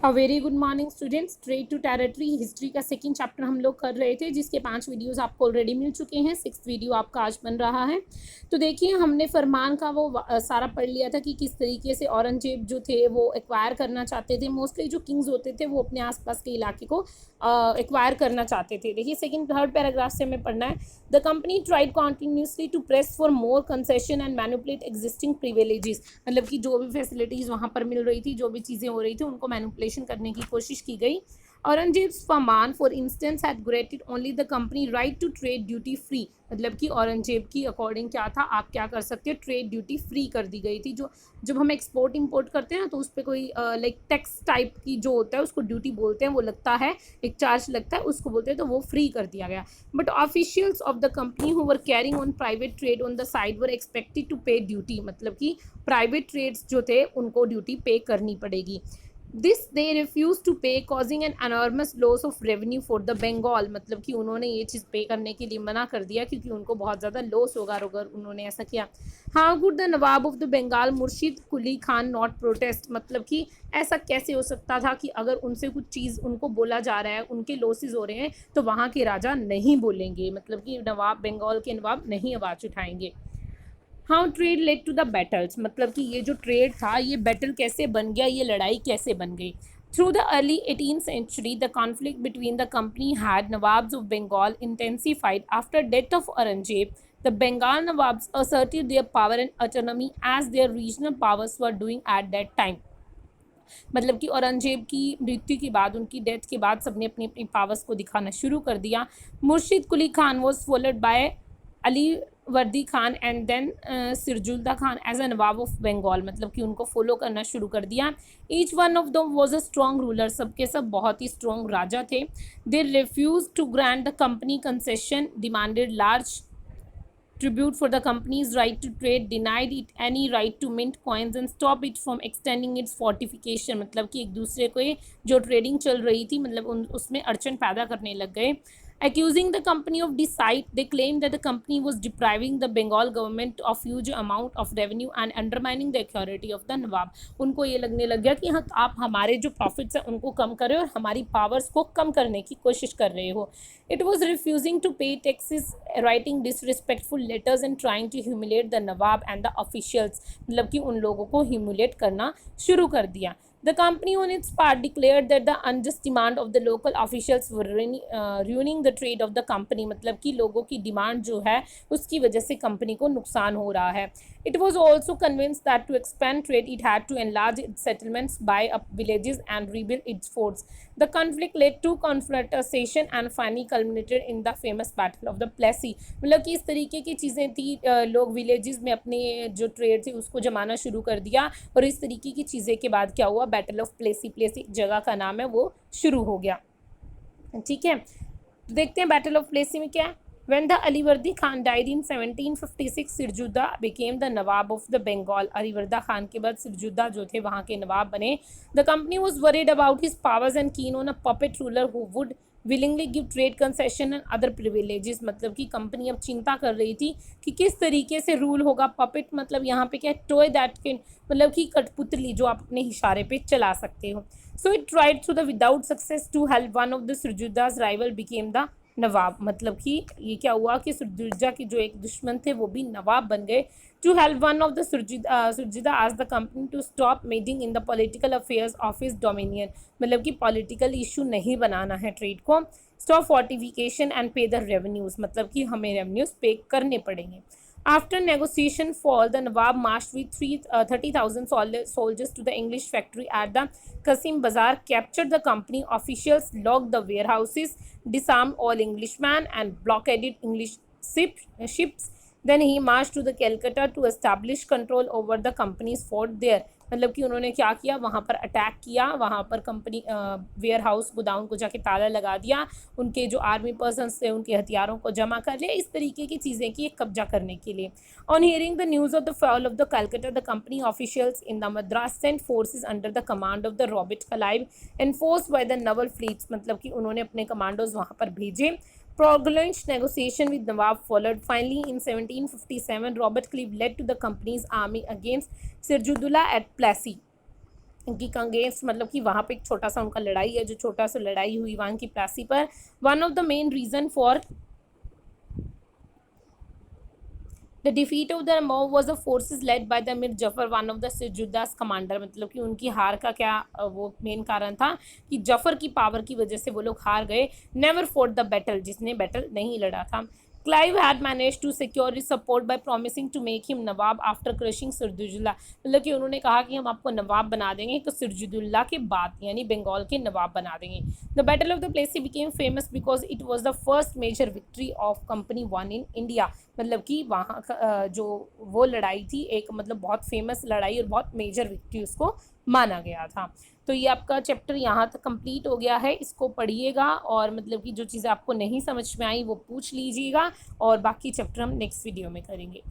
A very good morning students. Trade to territory history का second chapter हम लोग कर रहे थे, जिसके 5 वीडियोस आपको ऑलरेडी मिल चुके हैं। 6th वीडियो आपका आज बन रहा है। तो देखिए, हमने फरमान का वो सारा पढ़ लिया था कि किस तरीके से औरंगजेब जो थे वो एक्वायर करना चाहते थे। मोस्टली जो किंग्स होते थे वो अपने आसपास के इलाके को एक्वायर करना चाहते थे। देखिए, सेकंड थर्ड पैराग्राफ से हमें पढ़ना है। The company tried continuously to press for more concession and manipulate existing privileges. मतलब कि जो भी फैसिलिटीज़ वहाँ पर मिल रही थी, जो भी चीज़ें हो रही थी, उनको मैनिपुलेशन करने की कोशिश की गई। Aurangzeb's farman for instance had granted only the company right to trade duty free. मतलब कि औरंगजेब की अकॉर्डिंग क्या था, आप क्या कर सकते हो, ट्रेड ड्यूटी फ्री कर दी गई थी। जो जब हम एक्सपोर्ट इंपोर्ट करते हैं ना, तो उस पर कोई लाइक टैक्स टाइप की जो होता है उसको ड्यूटी बोलते हैं, वो लगता है, एक चार्ज लगता है, उसको बोलते हैं, तो वो फ्री कर दिया गया। But officials of the company who were carrying on private trade on the side were expected to pay duty. मतलब कि प्राइवेट ट्रेड्स जो थे उनको ड्यूटी पे करनी पड़ेगी। This they refuse to pay causing an enormous loss of revenue for the Bengal. मतलब कि उन्होंने ये चीज़ पे करने के लिए मना कर दिया, क्योंकि उनको बहुत ज़्यादा लॉस होगा अगर उन्होंने ऐसा किया। How could the nawab of the Bengal Murshid Quli Khan not protest. मतलब कि ऐसा कैसे हो सकता था कि अगर उनसे कुछ चीज़ उनको बोला जा रहा है, उनके लॉसेज हो रहे हैं, तो वहाँ के राजा नहीं बोलेंगे। मतलब कि नवाब, बंगाल के नवाब नहीं आवाज़ उठाएंगे। How trade led to the battles. मतलब कि ये जो ट्रेड था, ये बैटल कैसे बन गया, ये लड़ाई कैसे बन गई। Through the early 18th century the conflict between the company had nawabs of Bengal intensified after death of Aurangzeb. The Bengal Nawabs asserted their power and autonomy as their regional powers were doing at that time. मतलब कि औरंगजेब की मृत्यु के बाद, उनकी death के बाद, सबने अपनी अपनी पावर्स को दिखाना शुरू कर दिया। Murshid Quli Khan was followed by Ali Vardi Khan and then Sirajuddaula Khan as a nawab of Bengal. मतलब कि उनको फॉलो करना शुरू कर दिया। Each one of them was a strong ruler. सबके सब बहुत ही स्ट्रॉन्ग राजा थे। They refuse to grant the company concession, demanded large tribute for the company's right to trade, denied it any right to mint coins and stop it from extending its fortification। मतलब कि एक दूसरे को जो trading चल रही थी, मतलब उसमें अड़चन पैदा करने लग गए। Accusing the company of deceit, they claimed that the company was depriving the Bengal government of huge amount of revenue and undermining the authority of the Nawab। उनको ये लगने लग गया कि हाँ, आप हमारे जो प्रॉफिट्स हैं उनको कम कर रहे हो और हमारी पावर्स को कम करने की कोशिश कर रहे हो। It was refusing to pay taxes, writing disrespectful letters and trying to humiliate the Nawab and the officials। मतलब कि उन लोगों को humiliate करना शुरू कर दिया। The company on its part declared that the unjust demand of the local officials were ruining the trade of the company। मतलब कि लोगों की डिमांड जो है उसकी वजह से कंपनी को नुकसान हो रहा है। It was also convinced that to expand trade it had to enlarge its settlements, buy up villages and rebuild its forts. The conflict led to confrontation and finally culminated in the famous battle of the Plassey। मतलब कि इस तरीके की चीज़ें थी, लोग villages में अपने जो ट्रेड थी उसको जमाना शुरू कर दिया, और इस तरीके की चीज़ें के बाद क्या हुआ, बैटल ऑफ प्लेसी, प्लेसी जगह का नाम है, वो शुरू हो गया। ठीक है, देखते हैं बैटल ऑफ प्लेसी में क्या है। When the Alivardi Khan died in 1756, सिरजुद्दा became the Nawab of the Bengal। अलीवर्दा Khan के बाद सिरजुद्दा जो थे वहाँ के नवाब बने। The company was worried about his powers and keen on a puppet ruler who would willingly give trade concession and other privileges। मतलब कि company अब चिंता कर रही थी कि किस तरीके से रूल होगा। पपेट मतलब यहाँ पे क्या है, टॉय दैट कैन, मतलब कि कठपुतली जो आप अपने इशारे पे चला सकते हो। So it tried through the without success to help one of the Sirajuddaula's rival became the nawab. मतलब कि ये क्या हुआ कि सुरजुदा के जो एक दुश्मन थे वो भी नवाब बन गए। To help one of the Sirajuddaula आज the company to stop meddling in the political affairs of his dominion. मतलब कि पॉलिटिकल इशू नहीं बनाना है ट्रेड को। Stop fortification and pay the revenues. मतलब कि हमें रेवेन्यूज पे करने पड़ेंगे। After negotiation fall, the Nawab marched with 30,000 soldiers to the English factory at the Qasim Bazaar, captured the company officials, locked the warehouses, disarmed all Englishmen, and blockaded English ships. Then he marched to the Calcutta to establish control over the company's fort there। मतलब कि उन्होंने क्या किया, वहाँ पर attack किया, वहाँ पर कंपनी वेयर हाउस, गोदाउन को जाके ताला लगा दिया, उनके जो आर्मी पर्सनस थे उनके हथियारों को जमा कर लिया, इस तरीके की चीज़ें की कब्जा करने के लिए। On hearing the news of the fall of the Calcutta, the company officials in the Madras sent forces under the command of the Robert Clive enforced by the naval fleets. मतलब कि उन्होंने अपने कमांडोज वहाँ पर भेजे। Prolonged negotiation with Nawab followed. Finally, in 1757, Robert Clive led to the company's army against Sirjudullah at Plassey। की कंगेस, मतलब कि वहाँ पे एक छोटा सा उनका लड़ाई है, जो छोटा सा लड़ाई हुई वहाँ की प्लासी पर। One of the main reason for the defeat of the mob was the forces led by the Amir Jafar, one of the Sirajuddaula's commander. मतलब कि उनकी हार का क्या वो मेन कारण था कि जफर की पावर की वजह से वो लोग हार गए। नेवर फॉट द बैटल, जिसने बैटल नहीं लड़ा था। Clive had manage to secure his support by promising to make him nawab after crushing Sirajuddaula. मतलब कि उन्होंने कहा कि हम आपको नवाब बना देंगे तो सिरजुद्दौला के बाद, यानी बंगाल के नवाब बना देंगे। The battle of the Plassey became famous because it was the first major victory of company won in India. मतलब कि वहाँ जो वो लड़ाई थी एक, मतलब बहुत फेमस लड़ाई और बहुत मेजर विक्ट्री उसको माना गया था। तो ये आपका चैप्टर यहाँ तक कंप्लीट हो गया है। इसको पढ़िएगा और मतलब कि जो चीज़ें आपको नहीं समझ में आई वो पूछ लीजिएगा, और बाकी चैप्टर हम नेक्स्ट वीडियो में करेंगे।